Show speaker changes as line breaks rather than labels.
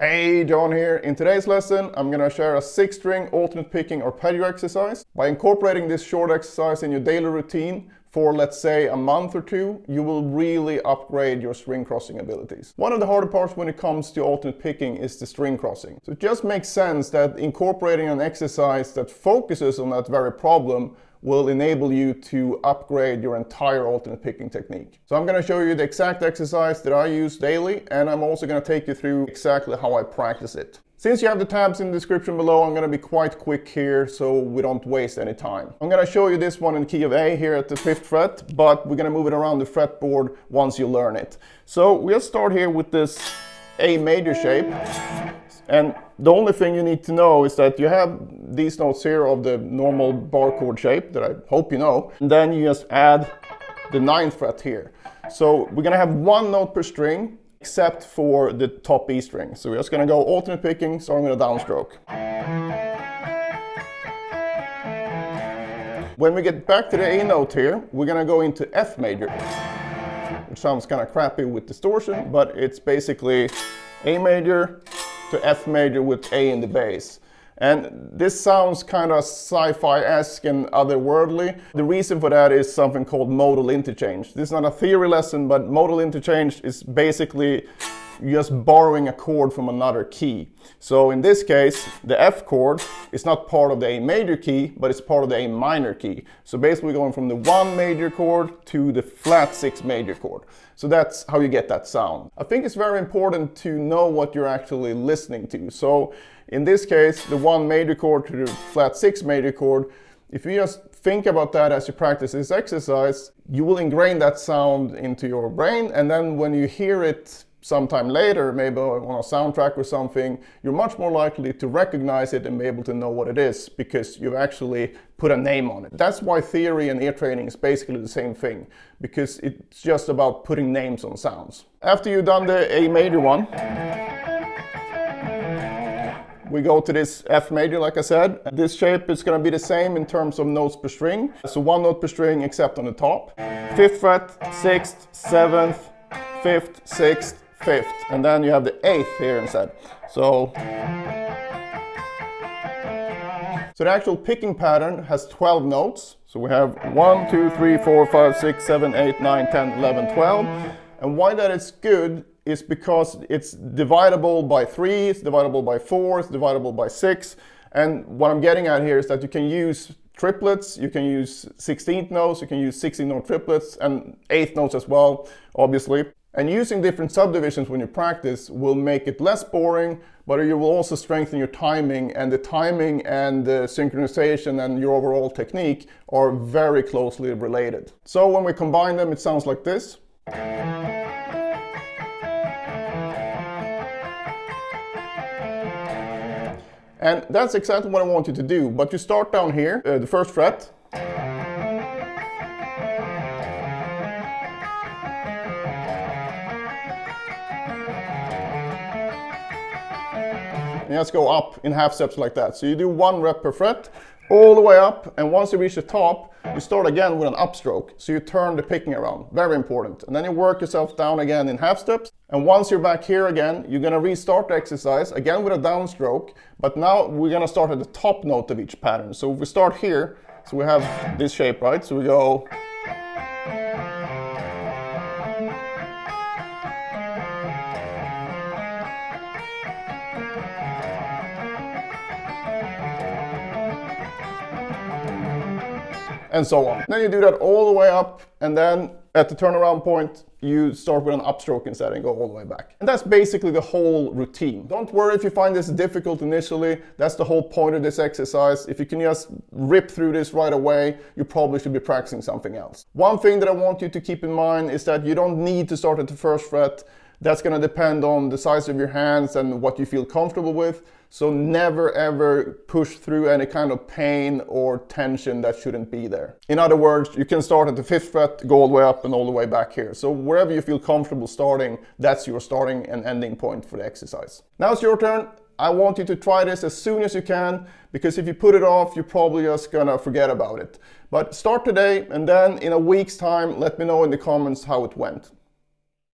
Hey, John here. In today's lesson, I'm going to share a 6-string alternate picking arpeggio exercise. By incorporating this short exercise in your daily routine for, let's say, a month or two, you will really upgrade your string crossing abilities. One of the harder parts when it comes to alternate picking is the string crossing. So it just makes sense that incorporating an exercise that focuses on that very problem will enable you to upgrade your entire alternate picking technique. So I'm going to show you the exact exercise that I use daily, and I'm also going to take you through exactly how I practice it. Since you have the tabs in the description below, I'm going to be quite quick here so we don't waste any time. I'm going to show you this one in the key of A here at the 5th fret, but we're going to move it around the fretboard once you learn it. So we'll start here with this A major shape. And the only thing you need to know is that you have these notes here of the normal bar chord shape that I hope you know. And then you just add the 9th fret here. So we're going to have one note per string except for the top E string. So we're just going to go alternate picking starting with a downstroke. When we get back to the A note here, we're going to go into F major, which sounds kind of crappy with distortion, but it's basically A major to F major with A in the bass. And this sounds kind of sci-fi-esque and otherworldly. The reason for that is something called modal interchange. This is not a theory lesson, but modal interchange is basically just borrowing a chord from another key. So in this case, the F chord is not part of the A major key, but it's part of the A minor key. So basically going from the 1 major chord to the flat 6 major chord. So that's how you get that sound. I think it's very important to know what you're actually listening to. So in this case, the 1 major chord to the flat 6 major chord, if you just think about that as you practice this exercise, you will ingrain that sound into your brain, and then when you hear it sometime later, maybe on a soundtrack or something, you're much more likely to recognize it and be able to know what it is because you've actually put a name on it. That's why theory and ear training is basically the same thing, because it's just about putting names on sounds. After you've done the A major one, we go to this F major, like I said. This shape is going to be the same in terms of notes per string. So one note per string except on the top. 5th fret, 6th, 7th, 5th, 6th, 5th. And then you have the 8th here instead. So the actual picking pattern has 12 notes. So we have 1, 2, 3, 4, 5, 6, 7, 8, 9, 10, 11, 12. And why that is good is because it's divisible by 3, it's divisible by 4, it's divisible by 6. And what I'm getting at here is that you can use triplets, you can use 16th notes, you can use 16-note triplets, and 8th notes as well, obviously. And using different subdivisions when you practice will make it less boring, but you will also strengthen your timing, and the timing and the synchronization and your overall technique are very closely related. So when we combine them, it sounds like this. And that's exactly what I want you to do, but you start down here, the 1st fret. And just go up in half steps like that. So you do 1 rep per fret, all the way up, and once you reach the top, you start again with an upstroke. So you turn the picking around, very important. And then you work yourself down again in half steps. And once you're back here again, you're gonna restart the exercise, again with a downstroke, but now we're gonna start at the top note of each pattern. So if we start here, so we have this shape, right? So we go. And so on. Then you do that all the way up, and then at the turnaround point, you start with an upstroke instead and go all the way back. And that's basically the whole routine. Don't worry if you find this difficult initially. That's the whole point of this exercise. If you can just rip through this right away, you probably should be practicing something else. One thing that I want you to keep in mind is that you don't need to start at the 1st fret. That's going to depend on the size of your hands and what you feel comfortable with. So never ever push through any kind of pain or tension that shouldn't be there. In other words, you can start at the 5th fret, go all the way up and all the way back here. So wherever you feel comfortable starting, that's your starting and ending point for the exercise. Now it's your turn. I want you to try this as soon as you can, because if you put it off, you're probably just gonna forget about it. But start today, and then in a week's time, let me know in the comments how it went.